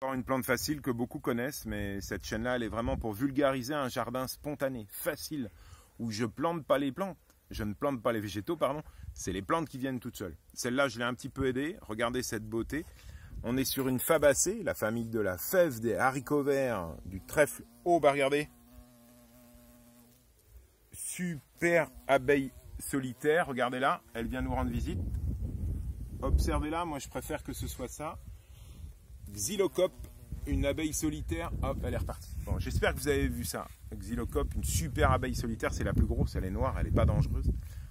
Encore une plante facile que beaucoup connaissent, mais cette chaîne-là, elle est vraiment pour vulgariser un jardin spontané, facile, où je plante pas les plantes. Je ne plante pas les végétaux, pardon. C'est les plantes qui viennent toutes seules. Celle-là, je l'ai un petit peu aidée. Regardez cette beauté. On est sur une fabacée, la famille de la fève, des haricots verts, du trèfle. Oh, bah regardez. Super abeille solitaire. Regardez là, elle vient nous rendre visite. Observez-la, moi je préfère que ce soit ça. Xylocope, une abeille solitaire, hop, elle est repartie. Bon, j'espère que vous avez vu ça. Xylocope, une super abeille solitaire, c'est la plus grosse, elle est noire, elle n'est pas dangereuse.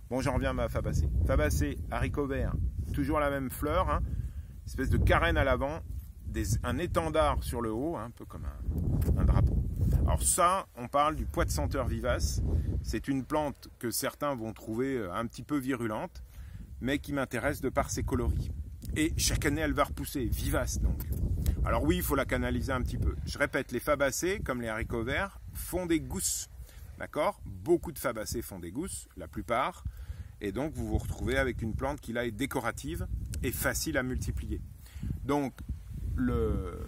Bon, j'en reviens à ma fabacée. Fabacée, haricots verts, toujours la même fleur, hein, espèce de carène à l'avant, un étendard sur le haut, hein, un peu comme un drapeau. Alors ça, on parle du pois de senteur vivace. C'est une plante que certains vont trouver un petit peu virulente, mais qui m'intéresse de par ses coloris. Et chaque année, elle va repousser, vivace donc. Alors oui, il faut la canaliser un petit peu. Je répète, les fabacées, comme les haricots verts, font des gousses. D'accord? Beaucoup de fabacées font des gousses, la plupart. Et donc, vous vous retrouvez avec une plante qui là est décorative et facile à multiplier. Donc, le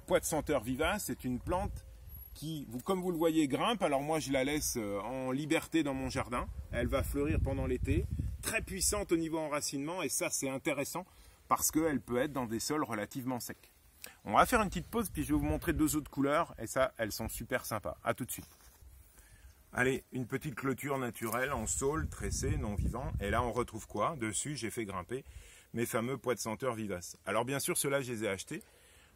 pois de senteur vivace, c'est une plante qui, comme vous le voyez, grimpe. Alors moi, je la laisse en liberté dans mon jardin. Elle va fleurir pendant l'été. Très puissante au niveau enracinement. Et ça, c'est intéressant parce qu'elle peut être dans des sols relativement secs. On va faire une petite pause, puis je vais vous montrer deux autres couleurs. Et ça, elles sont super sympas. A tout de suite. Allez, une petite clôture naturelle en saule, tressé, non vivant. Et là, on retrouve quoi? Dessus, j'ai fait grimper mes fameux pois de senteur vivaces. Alors bien sûr, ceux-là, je les ai achetés.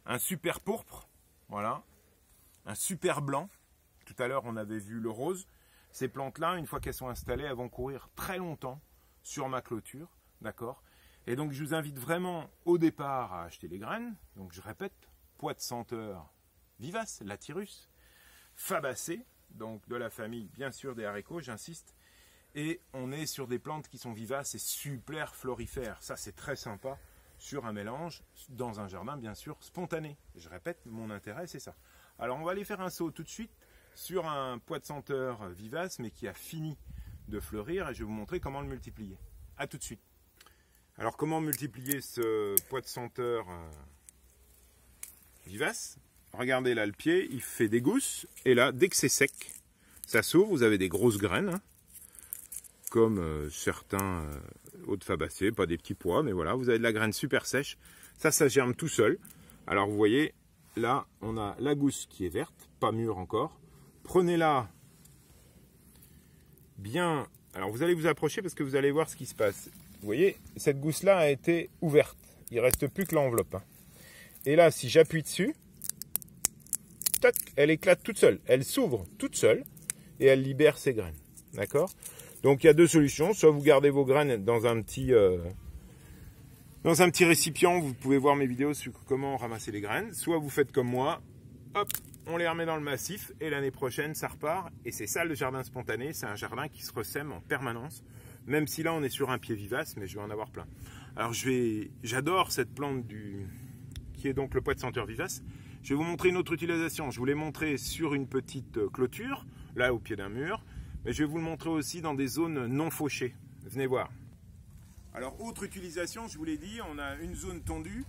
Un super pourpre, voilà. Un super blanc. Tout à l'heure, on avait vu le rose. Ces plantes-là, une fois qu'elles sont installées, elles vont courir très longtemps sur ma clôture, d'accord? Et donc, je vous invite vraiment au départ à acheter les graines. Donc, je répète, pois de senteur vivace, Lathyrus, fabacée, donc de la famille, bien sûr, des haricots, j'insiste. Et on est sur des plantes qui sont vivaces et super florifères. Ça, c'est très sympa sur un mélange, dans un jardin, bien sûr, spontané. Je répète, mon intérêt, c'est ça. Alors, on va aller faire un saut tout de suite sur un pois de senteur vivace, mais qui a fini de fleurir. Et je vais vous montrer comment le multiplier. A tout de suite. Alors, comment multiplier ce pois de senteur vivace? Regardez là, le pied, il fait des gousses. Et là, dès que c'est sec, ça s'ouvre. Vous avez des grosses graines, hein, comme certains autres fabacées, pas des petits pois, mais voilà, vous avez de la graine super sèche. Ça germe tout seul. Alors, vous voyez, là, on a la gousse qui est verte, pas mûre encore. Prenez-la bien. Alors, vous allez vous approcher parce que vous allez voir ce qui se passe. Vous voyez, cette gousse-là a été ouverte. Il ne reste plus que l'enveloppe. Hein. Et là, si j'appuie dessus, tac, elle éclate toute seule. Elle s'ouvre toute seule et elle libère ses graines. D'accord? Donc, il y a deux solutions. Soit vous gardez vos graines dans un petit récipient. Vous pouvez voir mes vidéos sur comment ramasser les graines. Soit vous faites comme moi. Hop, on les remet dans le massif. Et l'année prochaine, ça repart. Et c'est ça le jardin spontané. C'est un jardin qui se ressème en permanence. Même si là, on est sur un pied vivace, mais je vais en avoir plein. Alors, j'adore cette plante qui est donc le pois de senteur vivace. Je vais vous montrer une autre utilisation. Je vous l'ai montré sur une petite clôture, là au pied d'un mur. Mais je vais vous le montrer aussi dans des zones non fauchées. Venez voir. Alors, autre utilisation, je vous l'ai dit, on a une zone tondue,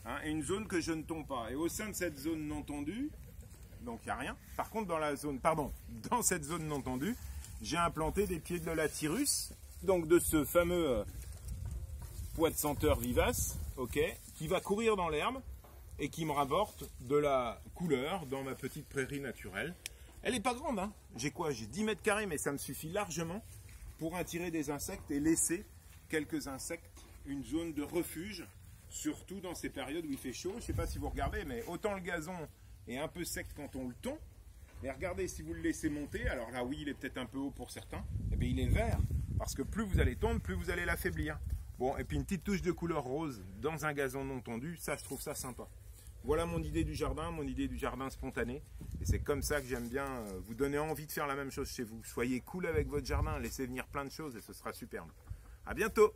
hein, et une zone que je ne tonds pas. Et au sein de cette zone non tondue, donc il n'y a rien. Par contre, dans cette zone non tondue, j'ai implanté des pieds de Lathyrus, donc de ce fameux pois de senteur vivace, ok, qui va courir dans l'herbe et qui me rapporte de la couleur dans ma petite prairie naturelle. Elle n'est pas grande, hein. J'ai quoi? J'ai 10 mètres carrés, mais ça me suffit largement pour attirer des insectes et laisser quelques insectes, une zone de refuge, surtout dans ces périodes où il fait chaud. Je ne sais pas si vous regardez, mais autant le gazon est un peu sec quand on le tond, mais regardez, si vous le laissez monter, alors là oui, il est peut-être un peu haut pour certains, et bien il est vert, parce que plus vous allez tondre, plus vous allez l'affaiblir. Bon, et puis une petite touche de couleur rose dans un gazon non tondu, ça je trouve ça sympa. Voilà mon idée du jardin spontané. Et c'est comme ça que j'aime bien vous donner envie de faire la même chose chez vous. Soyez cool avec votre jardin, laissez venir plein de choses et ce sera superbe. À bientôt!